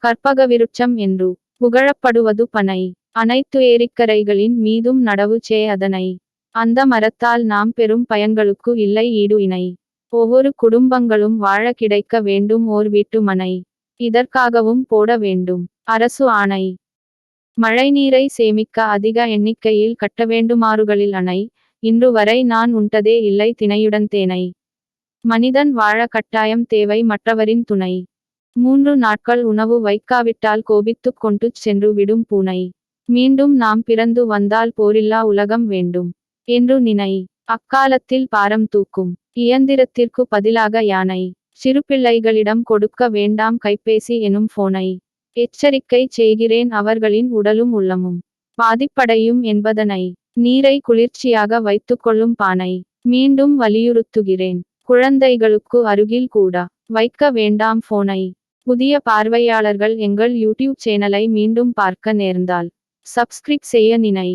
கற்பக விருட்சம் என்று புகழப்படுவது பனை. அனைத்து ஏரிக்கரைகளின் மீதும் நடவு அதனை. அந்த மரத்தால் நாம் பெறும் பயன்களுக்கு இல்லை ஈடு இணை. ஒவ்வொரு குடும்பங்களும் வாழ கிடைக்க வேண்டும் ஓர் வீட்டு மனை. இதற்காகவும் போட வேண்டும் அரசு ஆணை. மழைநீரை சேமிக்க அதிக எண்ணிக்கையில் கட்ட வேண்டுமாறுகளில் அணை. இன்று வரை நான் உண்டதே இல்லை திணையுடன் தேனை. மனிதன் வாழ கட்டாயம் தேவை மற்றவரின் துணை. 3 நாட்கள் உணவு வைக்காவிட்டால் கோபித்துக் கொண்டு சென்று விடும் பூனை. மீண்டும் நாம் பிறந்து வந்தால் போரில்லா உலகம் வேண்டும் என்று நினை. அக்காலத்தில் பாரம் தூக்கும் இயந்திரத்திற்கு பதிலாக யானை. சிறுபிள்ளைகளிடம் கொடுக்க வேண்டாம் கைபேசி எனும் போனை. எச்சரிக்கை செய்கிறேன் அவர்களின் உடலும் உள்ளமும் பாதிப்படையும் என்பதனை. நீரை குளிர்ச்சியாக வைத்துக்கொள்ளும் பானை. மீண்டும் வலியுறுத்துகிறேன் குழந்தைகளுக்கு அருகில் கூட வைக்க வேண்டாம் போனை. புதிய பார்வையாளர்கள் எங்கள் யூடியூப் சேனலை மீண்டும் பார்க்க நேர்ந்தால் சப்ஸ்கிரைப் செய்ய நினை.